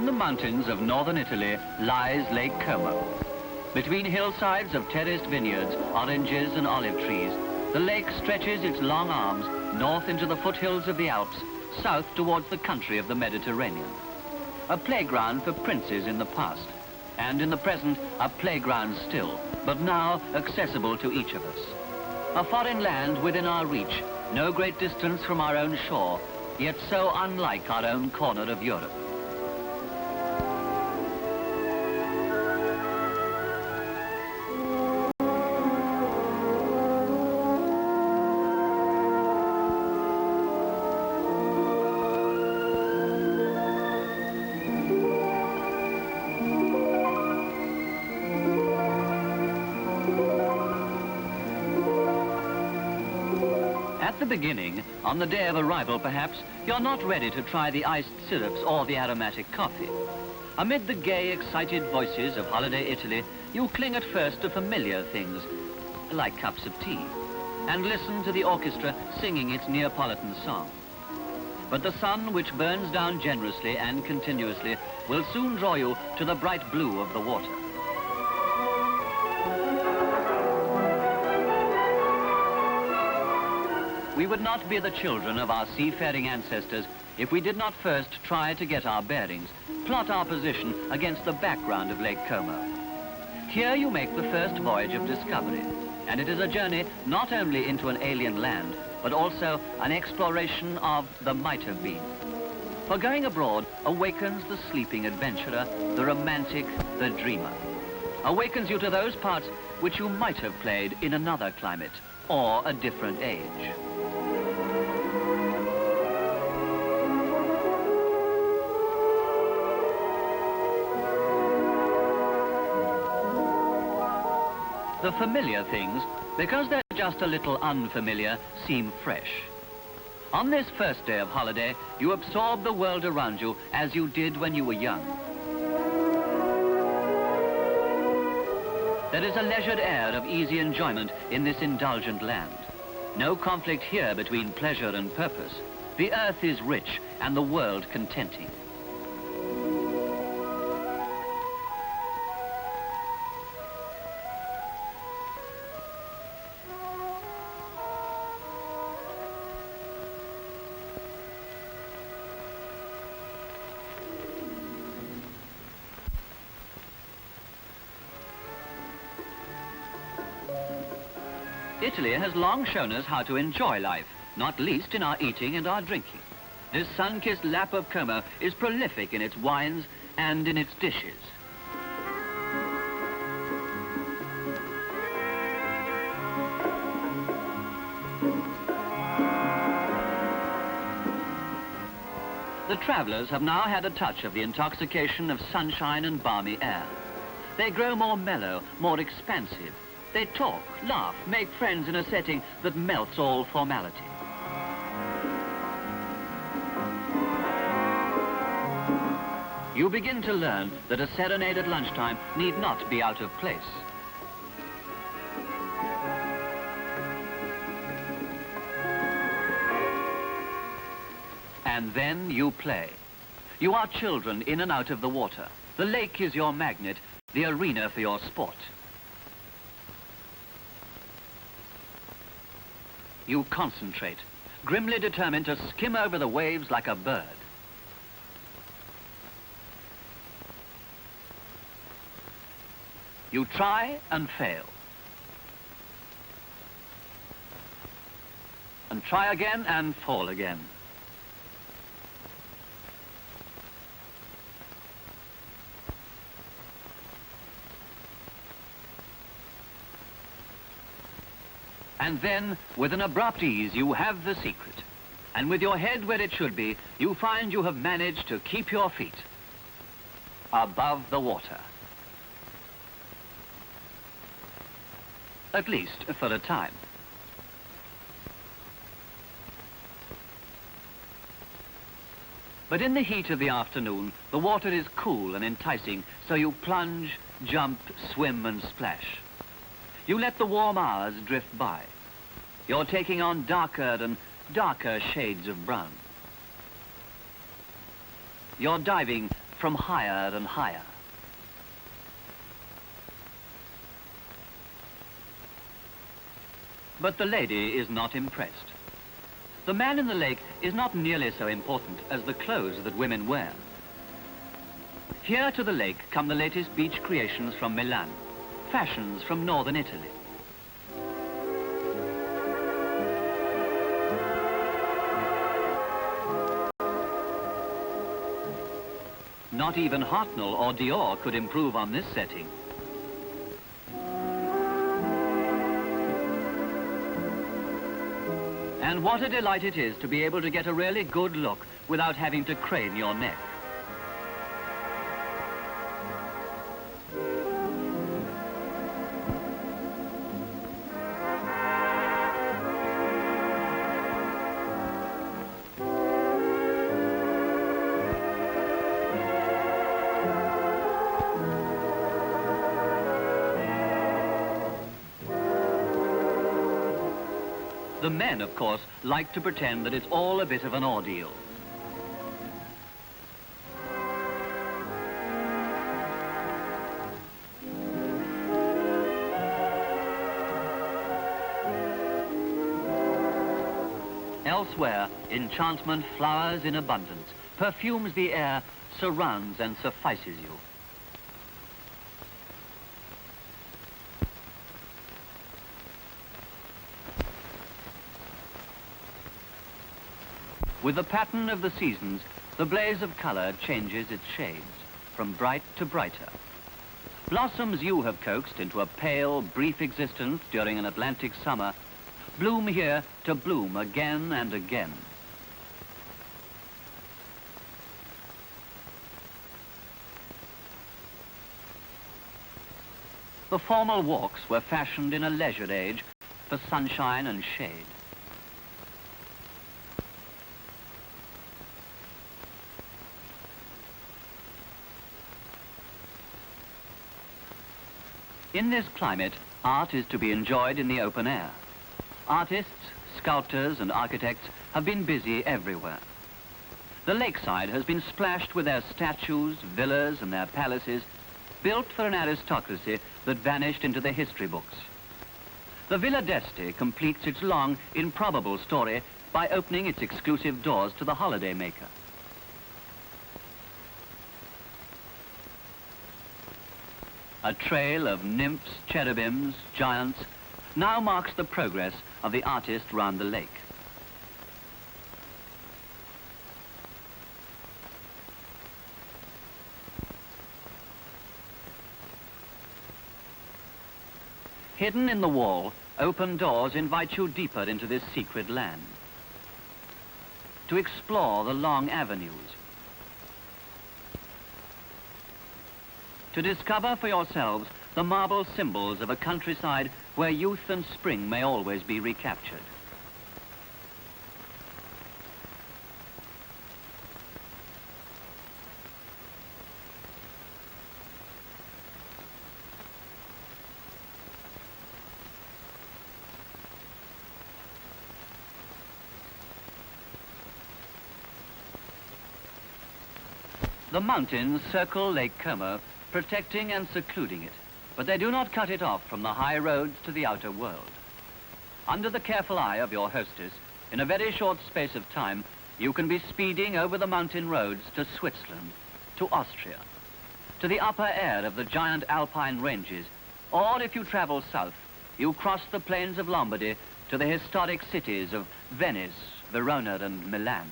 In the mountains of northern Italy lies Lake Como. Between hillsides of terraced vineyards, oranges and olive trees, the lake stretches its long arms north into the foothills of the Alps, south towards the country of the Mediterranean. A playground for princes in the past, and in the present a playground still, but now accessible to each of us. A foreign land within our reach, no great distance from our own shore, yet so unlike our own corner of Europe. At the beginning, on the day of arrival perhaps, you're not ready to try the iced syrups or the aromatic coffee. Amid the gay, excited voices of holiday Italy, you cling at first to familiar things, like cups of tea, and listen to the orchestra singing its Neapolitan song. But the sun, which burns down generously and continuously, will soon draw you to the bright blue of the water. We would not be the children of our seafaring ancestors if we did not first try to get our bearings, plot our position against the background of Lake Como. Here you make the first voyage of discovery, and it is a journey not only into an alien land, but also an exploration of the might have been. For going abroad awakens the sleeping adventurer, the romantic, the dreamer. Awakens you to those parts which you might have played in another climate or a different age. The familiar things, because they're just a little unfamiliar, seem fresh. On this first day of holiday, you absorb the world around you as you did when you were young. There is a leisured air of easy enjoyment in this indulgent land. No conflict here between pleasure and purpose. The earth is rich and the world contenting. Italy has long shown us how to enjoy life, not least in our eating and our drinking. This sun-kissed lap of Como is prolific in its wines and in its dishes. The travelers have now had a touch of the intoxication of sunshine and balmy air. They grow more mellow, more expansive. They talk, laugh, make friends in a setting that melts all formality. You begin to learn that a serenade at lunchtime need not be out of place. And then you play. You are children in and out of the water. The lake is your magnet, the arena for your sport. You concentrate, grimly determined to skim over the waves like a bird. You try and fail. And try again and fall again. And then, with an abrupt ease, you have the secret. And with your head where it should be, you find you have managed to keep your feet above the water. At least for a time. But in the heat of the afternoon, the water is cool and enticing, so you plunge, jump, swim and splash. You let the warm hours drift by. You're taking on darker and darker shades of brown. You're diving from higher and higher. But the lady is not impressed. The man in the lake is not nearly so important as the clothes that women wear. Here to the lake come the latest beach creations from Milan, fashions from northern Italy. Not even Hartnell or Dior could improve on this setting. And what a delight it is to be able to get a really good look without having to crane your neck. The men, of course, like to pretend that it's all a bit of an ordeal. Elsewhere, enchantment flowers in abundance, perfumes the air, surrounds and suffices you. With the pattern of the seasons, the blaze of color changes its shades, from bright to brighter. Blossoms you have coaxed into a pale, brief existence during an Atlantic summer bloom here to bloom again and again. The formal walks were fashioned in a leisured age for sunshine and shade. In this climate, art is to be enjoyed in the open air. Artists, sculptors and architects have been busy everywhere. The lakeside has been splashed with their statues, villas and their palaces, built for an aristocracy that vanished into the history books. The Villa d'Este completes its long, improbable story by opening its exclusive doors to the holiday maker. A trail of nymphs, cherubims, giants now marks the progress of the artist round the lake. Hidden in the wall, open doors invite you deeper into this secret land, to explore the long avenues, to discover for yourselves the marble symbols of a countryside where youth and spring may always be recaptured. The mountains circle Lake Como, protecting and secluding it, but they do not cut it off from the high roads to the outer world. Under the careful eye of your hostess, in a very short space of time, you can be speeding over the mountain roads to Switzerland, to Austria, to the upper air of the giant alpine ranges, or if you travel south, you cross the plains of Lombardy to the historic cities of Venice, Verona and Milan.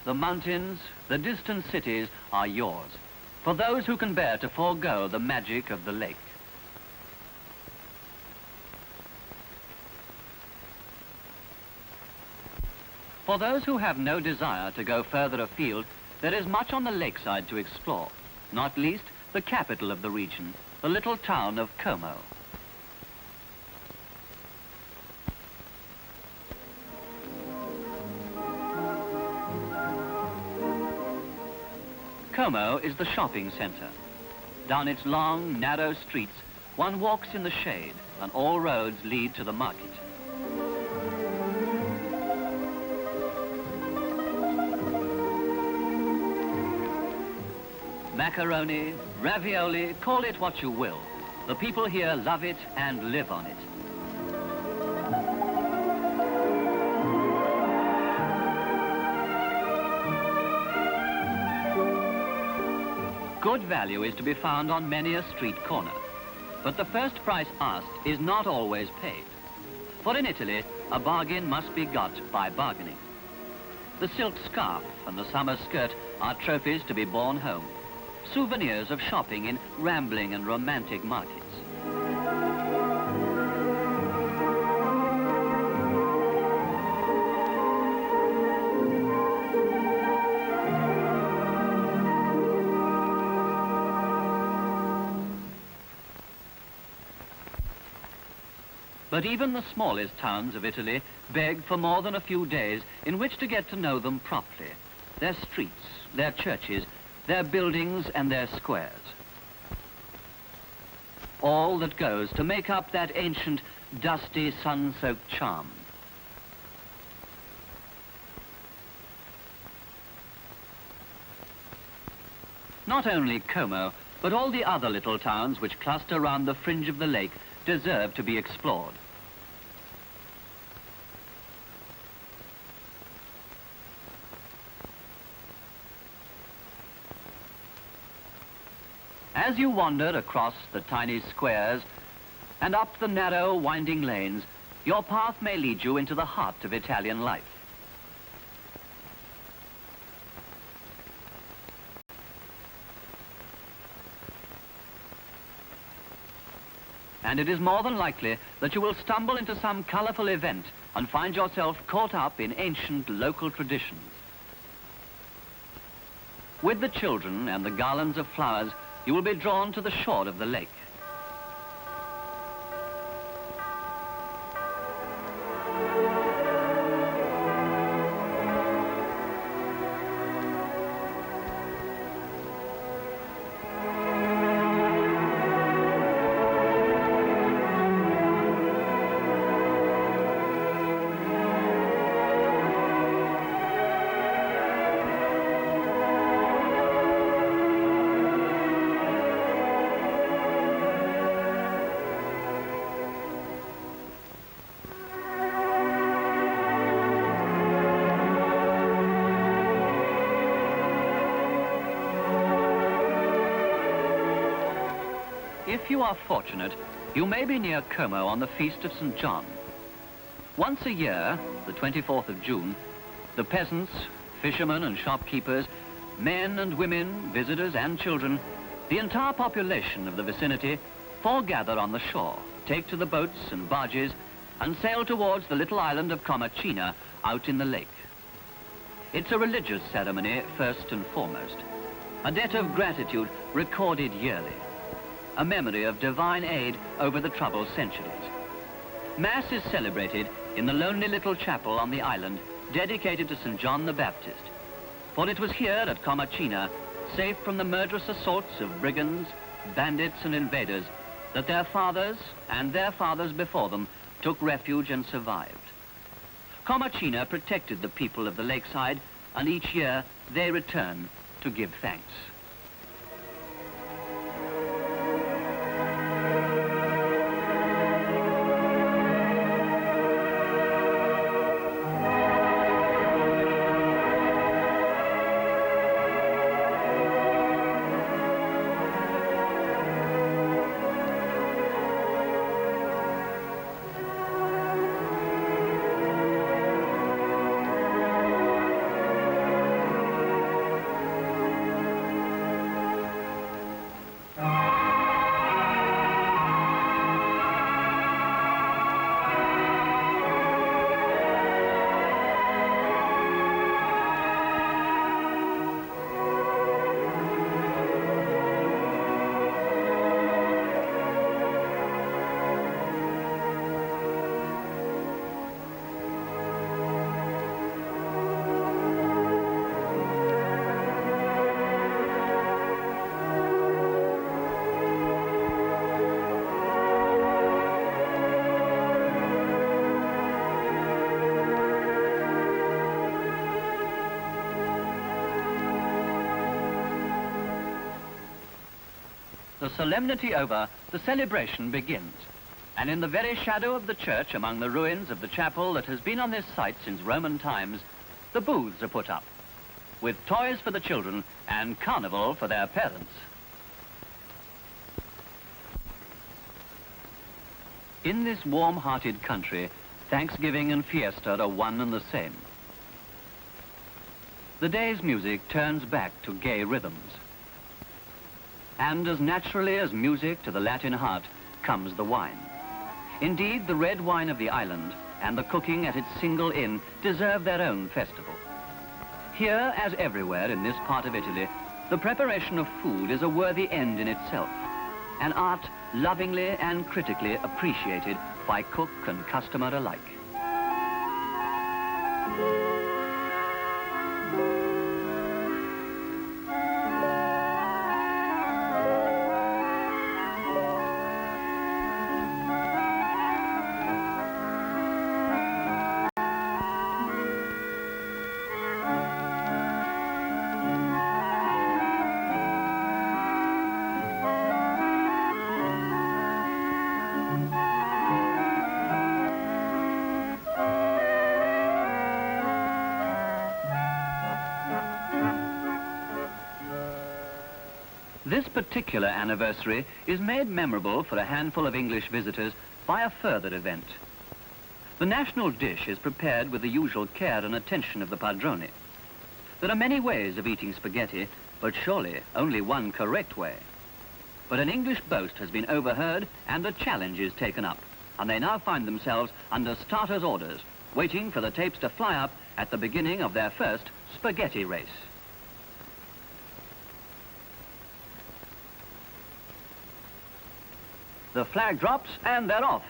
The mountains, the distant cities are yours, for those who can bear to forego the magic of the lake. For those who have no desire to go further afield, there is much on the lakeside to explore, not least the capital of the region, the little town of Como. Como is the shopping centre. Down its long, narrow streets, one walks in the shade, and all roads lead to the market. Macaroni, ravioli, call it what you will. The people here love it and live on it. Good value is to be found on many a street corner, but the first price asked is not always paid. For in Italy, a bargain must be got by bargaining. The silk scarf and the summer skirt are trophies to be borne home, souvenirs of shopping in rambling and romantic markets. But even the smallest towns of Italy beg for more than a few days in which to get to know them properly, their streets, their churches, their buildings and their squares. All that goes to make up that ancient, dusty, sun-soaked charm. Not only Como, but all the other little towns which cluster round the fringe of the lake deserve to be explored. As you wander across the tiny squares and up the narrow, winding lanes, your path may lead you into the heart of Italian life. And it is more than likely that you will stumble into some colorful event and find yourself caught up in ancient local traditions. With the children and the garlands of flowers, you will be drawn to the shore of the lake. If you are fortunate, you may be near Como on the Feast of St. John. Once a year, the 24th of June, the peasants, fishermen and shopkeepers, men and women, visitors and children, the entire population of the vicinity foregather on the shore, take to the boats and barges, and sail towards the little island of Comacina out in the lake. It's a religious ceremony first and foremost, a debt of gratitude recorded yearly, a memory of divine aid over the troubled centuries. Mass is celebrated in the lonely little chapel on the island dedicated to St. John the Baptist, for it was here at Comacina, safe from the murderous assaults of brigands, bandits and invaders, that their fathers and their fathers before them took refuge and survived. Comacina protected the people of the lakeside, and each year they return to give thanks. The solemnity over, the celebration begins. And in the very shadow of the church, among the ruins of the chapel that has been on this site since Roman times, the booths are put up, with toys for the children and carnival for their parents. In this warm-hearted country, Thanksgiving and fiesta are one and the same. The day's music turns back to gay rhythms. And as naturally as music to the Latin heart comes the wine. Indeed, the red wine of the island and the cooking at its single inn deserve their own festival. Here, as everywhere in this part of Italy, the preparation of food is a worthy end in itself, an art lovingly and critically appreciated by cook and customer alike. This particular anniversary is made memorable for a handful of English visitors by a further event. The national dish is prepared with the usual care and attention of the padrone. There are many ways of eating spaghetti, but surely only one correct way. But an English boast has been overheard and a challenge is taken up, and they now find themselves under starters' orders, waiting for the tapes to fly up at the beginning of their first spaghetti race. The flag drops and they're off.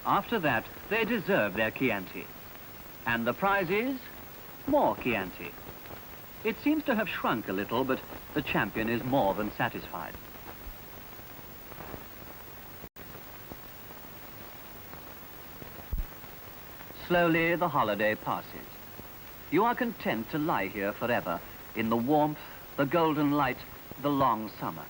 After that, they deserve their Chianti. And the prize is more Chianti. It seems to have shrunk a little, but the champion is more than satisfied. Slowly, the holiday passes. You are content to lie here forever in the warmth, the golden light, the long summer.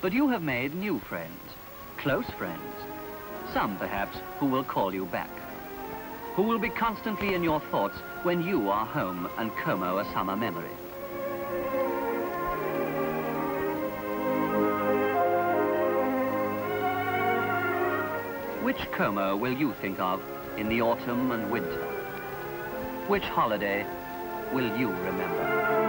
But you have made new friends, close friends. Some, perhaps, who will call you back, who will be constantly in your thoughts when you are home and Como a summer memory. Which Como will you think of in the autumn and winter? Which holiday will you remember?